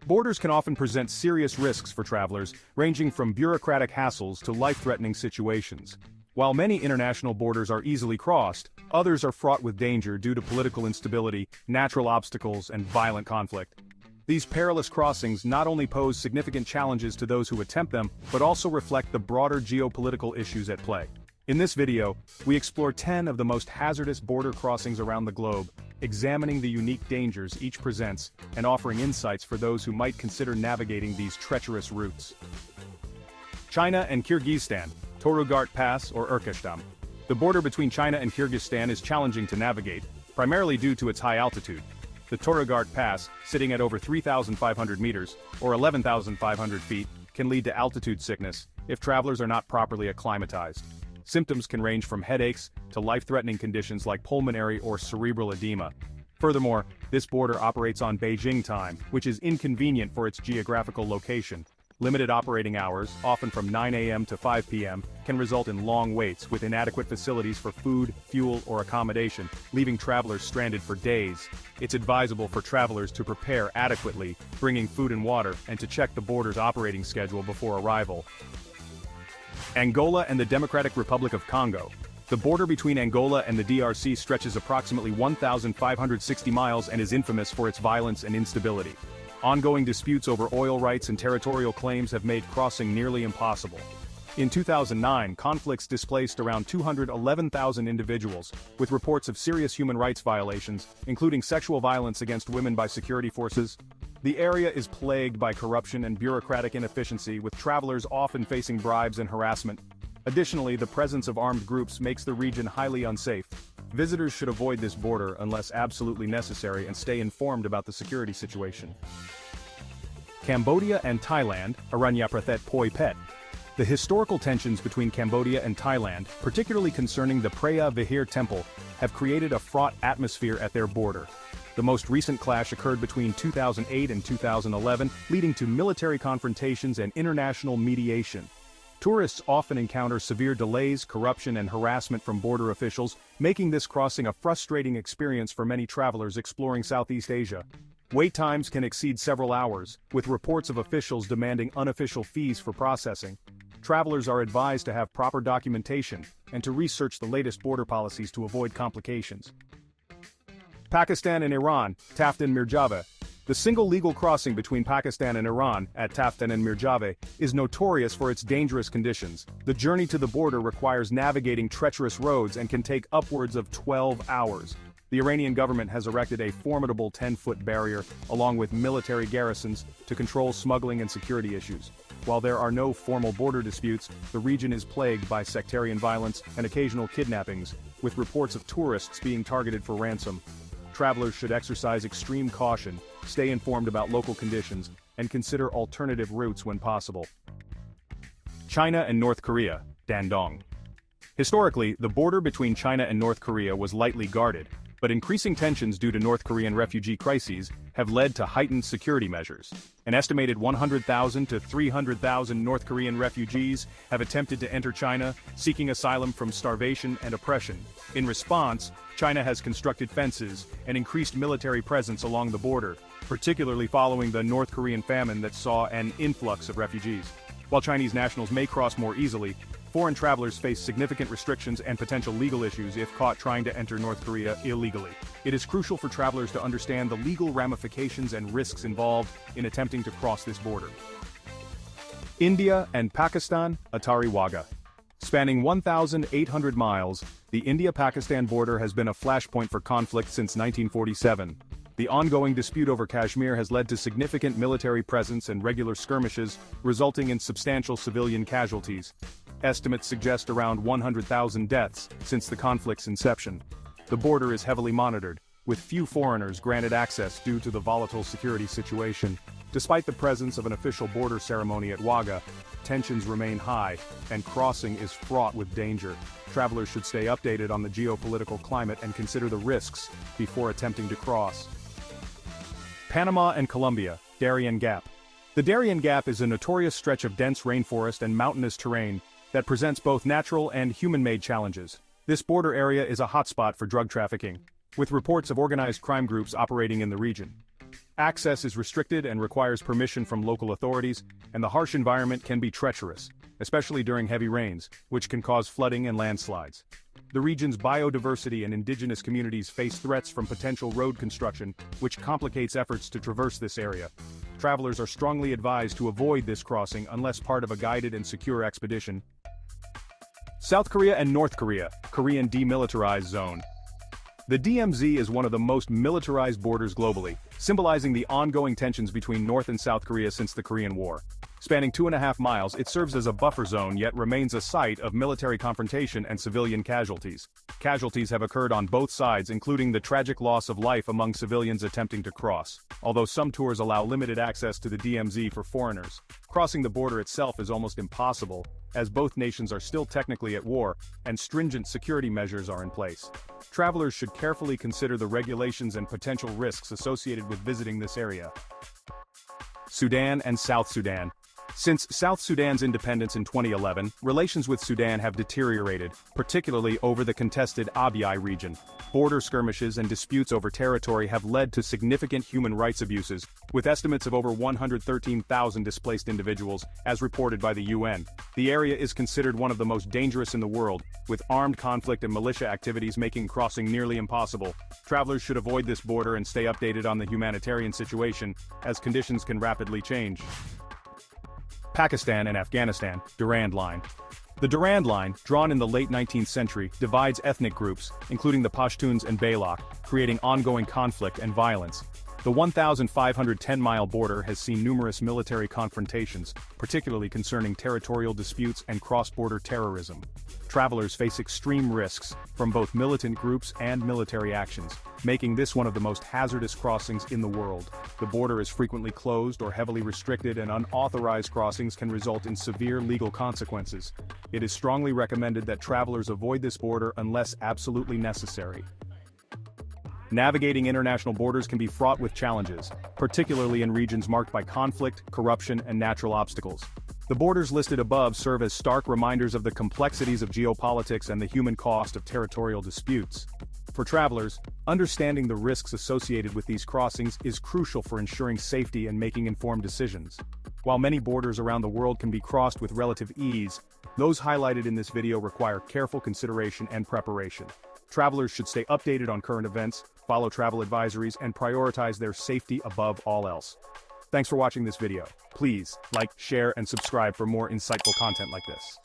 Borders can often present serious risks for travelers, ranging from bureaucratic hassles to life-threatening situations. While many international borders are easily crossed, others are fraught with danger due to political instability, natural obstacles, and violent conflict. These perilous crossings not only pose significant challenges to those who attempt them, but also reflect the broader geopolitical issues at play. In this video, we explore 10 of the most hazardous border crossings around the globe, examining the unique dangers each presents and offering insights for those who might consider navigating these treacherous routes. China and Kyrgyzstan, Torugart Pass or Urkeshtam. The border between China and Kyrgyzstan is challenging to navigate, primarily due to its high altitude. The Torugart Pass, sitting at over 3,500 meters, or 11,500 feet, can lead to altitude sickness if travelers are not properly acclimatized. Symptoms can range from headaches to life-threatening conditions like pulmonary or cerebral edema. Furthermore, this border operates on Beijing time, which is inconvenient for its geographical location. Limited operating hours, often from 9 a.m. to 5 p.m., can result in long waits with inadequate facilities for food, fuel, or accommodation, leaving travelers stranded for days. It's advisable for travelers to prepare adequately, bringing food and water, and to check the border's operating schedule before arrival. Angola and the Democratic Republic of Congo. The border between Angola and the DRC stretches approximately 1,560 miles and is infamous for its violence and instability. Ongoing disputes over oil rights and territorial claims have made crossing nearly impossible. In 2009, conflicts displaced around 211,000 individuals, with reports of serious human rights violations, including sexual violence against women by security forces. The area is plagued by corruption and bureaucratic inefficiency, with travelers often facing bribes and harassment. Additionally, the presence of armed groups makes the region highly unsafe. Visitors should avoid this border unless absolutely necessary and stay informed about the security situation. Cambodia and Thailand, Aranyaprathet Poi Phet. The historical tensions between Cambodia and Thailand, particularly concerning the Preah Vihear Temple, have created a fraught atmosphere at their border. The most recent clash occurred between 2008 and 2011, leading to military confrontations and international mediation. Tourists often encounter severe delays, corruption, and harassment from border officials, making this crossing a frustrating experience for many travelers exploring Southeast Asia. Wait times can exceed several hours, with reports of officials demanding unofficial fees for processing. Travelers are advised to have proper documentation and to research the latest border policies to avoid complications. Pakistan and Iran, Taftan Mirjaveh. The single legal crossing between Pakistan and Iran, at Taftan and Mirjaveh, is notorious for its dangerous conditions. The journey to the border requires navigating treacherous roads and can take upwards of 12 hours. The Iranian government has erected a formidable 10-foot barrier, along with military garrisons, to control smuggling and security issues. While there are no formal border disputes, the region is plagued by sectarian violence and occasional kidnappings, with reports of tourists being targeted for ransom. Travelers should exercise extreme caution, stay informed about local conditions, and consider alternative routes when possible. China and North Korea, Dandong. Historically, the border between China and North Korea was lightly guarded, but increasing tensions due to North Korean refugee crises have led to heightened security measures. An estimated 100,000 to 300,000 North Korean refugees have attempted to enter China, seeking asylum from starvation and oppression. In response, China has constructed fences and increased military presence along the border, particularly following the North Korean famine that saw an influx of refugees. While Chinese nationals may cross more easily, foreign travelers face significant restrictions and potential legal issues if caught trying to enter North Korea illegally. It is crucial for travelers to understand the legal ramifications and risks involved in attempting to cross this border. India and Pakistan, Atari Wagah. Spanning 1,800 miles, the India-Pakistan border has been a flashpoint for conflict since 1947. The ongoing dispute over Kashmir has led to significant military presence and regular skirmishes, resulting in substantial civilian casualties. Estimates suggest around 100,000 deaths since the conflict's inception. The border is heavily monitored, with few foreigners granted access due to the volatile security situation. Despite the presence of an official border ceremony at Wagah, tensions remain high, and crossing is fraught with danger. Travelers should stay updated on the geopolitical climate and consider the risks before attempting to cross. Panama and Colombia, Darien Gap. The Darien Gap is a notorious stretch of dense rainforest and mountainous terrain that presents both natural and human-made challenges. This border area is a hotspot for drug trafficking, with reports of organized crime groups operating in the region. Access is restricted and requires permission from local authorities, and the harsh environment can be treacherous, especially during heavy rains, which can cause flooding and landslides. The region's biodiversity and indigenous communities face threats from potential road construction, which complicates efforts to traverse this area. Travelers are strongly advised to avoid this crossing unless part of a guided and secure expedition. South Korea and North Korea, Korean Demilitarized Zone. The DMZ is one of the most militarized borders globally, symbolizing the ongoing tensions between North and South Korea since the Korean War. Spanning 2.5 miles, it serves as a buffer zone yet remains a site of military confrontation and civilian casualties. Casualties have occurred on both sides, including the tragic loss of life among civilians attempting to cross. Although some tours allow limited access to the DMZ for foreigners, crossing the border itself is almost impossible, as both nations are still technically at war, and stringent security measures are in place. Travelers should carefully consider the regulations and potential risks associated with visiting this area. Sudan and South Sudan. Since South Sudan's independence in 2011, relations with Sudan have deteriorated, particularly over the contested Abyei region. Border skirmishes and disputes over territory have led to significant human rights abuses, with estimates of over 113,000 displaced individuals, as reported by the UN. The area is considered one of the most dangerous in the world, with armed conflict and militia activities making crossing nearly impossible. Travelers should avoid this border and stay updated on the humanitarian situation, as conditions can rapidly change. Pakistan and Afghanistan, Durand Line. The Durand Line, drawn in the late 19th century, divides ethnic groups, including the Pashtuns and Baloch, creating ongoing conflict and violence. The 1,510-mile border has seen numerous military confrontations, particularly concerning territorial disputes and cross-border terrorism. Travelers face extreme risks from both militant groups and military actions, making this one of the most hazardous crossings in the world. The border is frequently closed or heavily restricted, and unauthorized crossings can result in severe legal consequences. It is strongly recommended that travelers avoid this border unless absolutely necessary. Navigating international borders can be fraught with challenges, particularly in regions marked by conflict, corruption, and natural obstacles. The borders listed above serve as stark reminders of the complexities of geopolitics and the human cost of territorial disputes. For travelers, understanding the risks associated with these crossings is crucial for ensuring safety and making informed decisions. While many borders around the world can be crossed with relative ease, those highlighted in this video require careful consideration and preparation. Travelers should stay updated on current events, follow travel advisories, and prioritize their safety above all else. Thanks for watching this video. Please like, share, and subscribe for more insightful content like this.